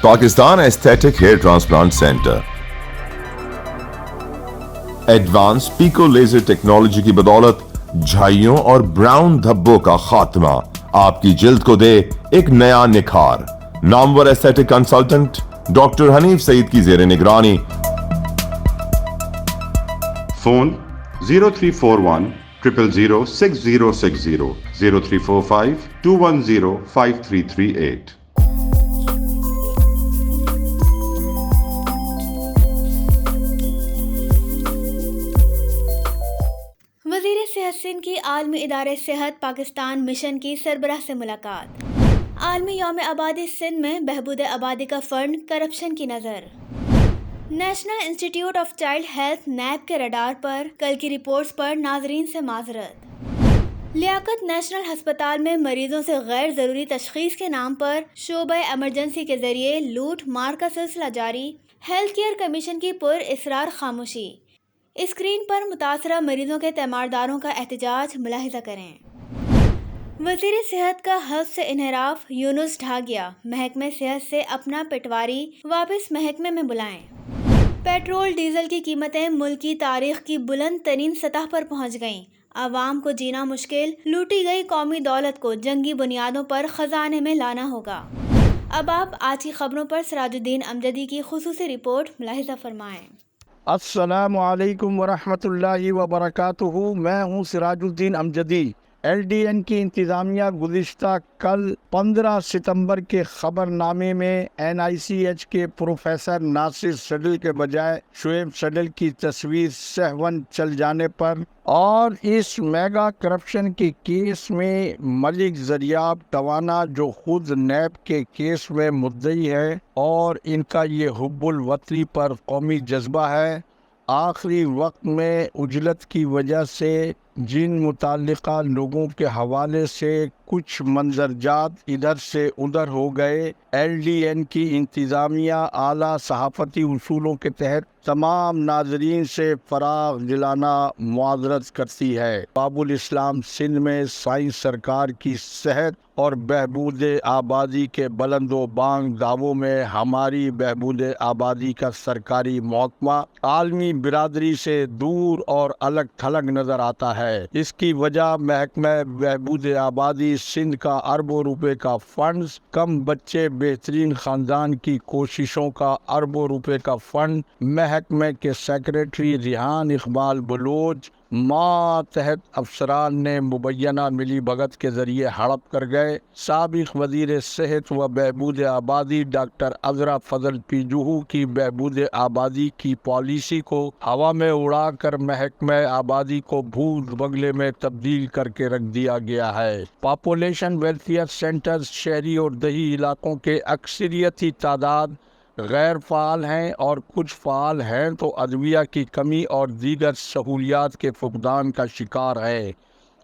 Pakistan aesthetic hair transplant center advance pico laser technology کی بدولت جھائیوں اور براؤن دھبوں کا خاتمہ آپ کی جلد کو دے ایک نیا نکھار. نامور ایستھیٹک کنسلٹنٹ ڈاکٹر حنیف سعید کی زیر نگرانی. فون 0341 000 6060 0345 210 5338. وزیر صحت سندھ کی عالمی ادارے صحت پاکستان مشن کی سربراہ سے ملاقات. عالمی یوم آبادی سندھ میں بہبود آبادی کا فنڈ کرپشن کی نظر. National institute of child health NAB کے رڈار پر کل کی رپورٹس پر ناظرین سے معذرت. لیاقت نیشنل ہسپتال میں مریضوں سے غیر ضروری تشخیص کے نام پر شعبہ ایمرجنسی کے ذریعے لوٹ مار کا سلسلہ جاری. ہیلتھ کیئر کمیشن کی پر اصرار خاموشی. اسکرین پر متاثرہ مریضوں کے تیمارداروں کا احتجاج ملاحظہ کریں. وزیر صحت کا حلف سے انحراف. یونس ڈھاگیا محکمہ صحت سے اپنا پٹواری واپس محکمے میں بلائیں. پیٹرول ڈیزل کی قیمتیں ملک کی تاریخ کی بلند ترین سطح پر پہنچ گئیں. عوام کو جینا مشکل. لوٹی گئی قومی دولت کو جنگی بنیادوں پر خزانے میں لانا ہوگا. اب آپ آج کی خبروں پر سراج الدین امجدی کی خصوصی رپورٹ ملاحظہ فرمائیں. السلام علیکم ورحمۃ اللہ وبرکاتہ. میں ہوں Siraj uddin Amjadi. L D N کی انتظامیہ گزشتہ کل 15 ستمبر کے خبر نامے میں این آئی سی ایچ کے پروفیسر ناصر سڈل کے بجائے شعیب سڈل کی تصویر سہون چل جانے پر اور اس میگا کرپشن کے کیس میں ملک زریاب ٹوانا جو خود نیب کے کیس میں مدعی ہے اور ان کا یہ حب الوطنی پر قومی جذبہ ہے، آخری وقت میں عجلت کی وجہ سے جن متعلقہ لوگوں کے حوالے سے کچھ منظرجات ادھر سے ادھر ہو گئے، ایل ڈی این کی انتظامیہ اعلیٰ صحافتی اصولوں کے تحت تمام ناظرین سے فراغ دلانہ معذرت کرتی ہے. باب الاسلام سندھ میں سائیں سرکار کی صحت اور بہبود آبادی کے بلند و بانگ دعووں میں ہماری بہبود آبادی کا سرکاری محکمہ عالمی برادری سے دور اور الگ تھلگ نظر آتا ہے. اس کی وجہ محکمہ بہبود آبادی سندھ کا اربوں روپے کا فنڈز، کم بچے بہترین خاندان کی کوششوں کا اربوں روپے کا فنڈ، محکمہ کے سیکریٹری ریحان اقبال بلوچ ماتحت افسران نے مبینہ ملی بھگت کے ذریعے ہڑپ کر گئے. سابق وزیر صحت و بہبود آبادی ڈاکٹر عذرا فضل پی جوہو کی بہبود آبادی کی پالیسی کو ہوا میں اڑا کر محکمہ آبادی کو بھوت بنگلے میں تبدیل کر کے رکھ دیا گیا ہے. پاپولیشن ویلفیئر سینٹرز شہری اور دیہی علاقوں کے اکثریتی تعداد غیر فعال ہیں اور کچھ فعال ہیں تو ادویہ کی کمی اور دیگر سہولیات کے فقدان کا شکار ہے.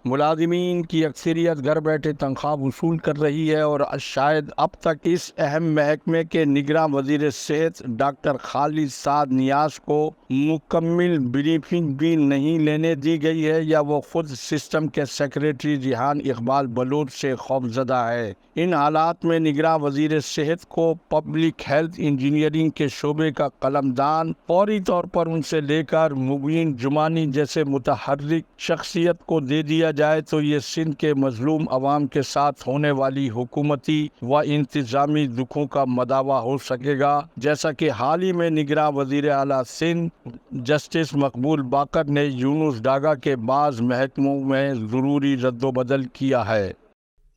ملازمین کی اکثریت گھر بیٹھے تنخواہ وصول کر رہی ہے اور شاید اب تک اس اہم محکمے کے نگراں وزیر صحت ڈاکٹر خالد سعد نیاز کو مکمل بریفنگ بھی نہیں لینے دی گئی ہے یا وہ خود سسٹم کے سیکریٹری ریحان اقبال بلوچ سے خوفزدہ ہے. ان حالات میں نگراں وزیر صحت کو پبلک ہیلتھ انجینئرنگ کے شعبے کا قلمدان فوری طور پر ان سے لے کر مبین جمانی جیسے متحرک شخصیت کو دے دیا جائے تو یہ سندھ کے مظلوم عوام کے ساتھ ہونے والی حکومتی و انتظامی دکھوں کا مداوع ہو سکے گا، جیسا کہ حال ہی میں نگراں وزیر اعلیٰ سندھ جسٹس مقبول باقر نے یونس ڈاگا کے بعض محکموں میں ضروری رد و بدل کیا ہے.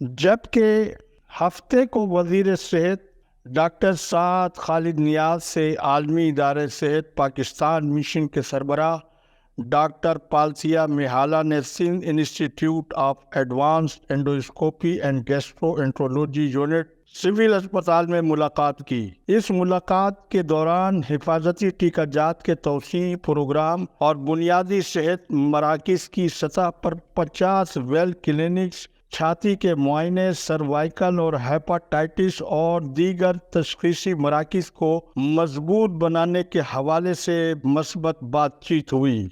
جبکہ ہفتے کو وزیر صحت ڈاکٹر سعد خالد نیاز سے عالمی ادارے صحت پاکستان مشن کے سربراہ ڈاکٹر پالسیا میہالا نے Sindh institute of advanced endoscopy and gastroenterology unit civil اسپتال میں ملاقات کی. اس ملاقات کے دوران حفاظتی ٹیکہ جات کے توسیع پروگرام اور بنیادی صحت مراکز کی سطح پر 50 ویل کلینکس، چھاتی کے معائنے، سروائیکل اور ہیپاٹائٹس اور دیگر تشخیصی مراکز کو مضبوط بنانے کے حوالے سے مثبت بات چیت ہوئی.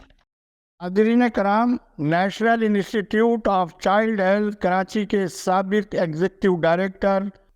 حاضرین کرام، national institute of child health Karachi کے سابق ایگزیکٹو ڈائریکٹر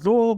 2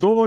2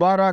12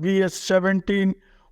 BS-17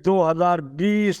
2020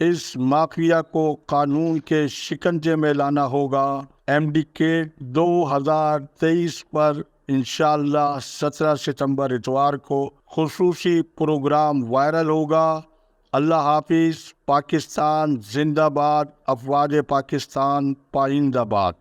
اس مافیا کو قانون کے شکنجے میں لانا ہوگا۔ MDCAT 2023 پر انشاءاللہ 17 ستمبر اتوار کو خصوصی پروگرام وائرل ہوگا۔ اللہ حافظ۔ پاکستان زندہ باد۔ افواج پاکستان پائندہ باد۔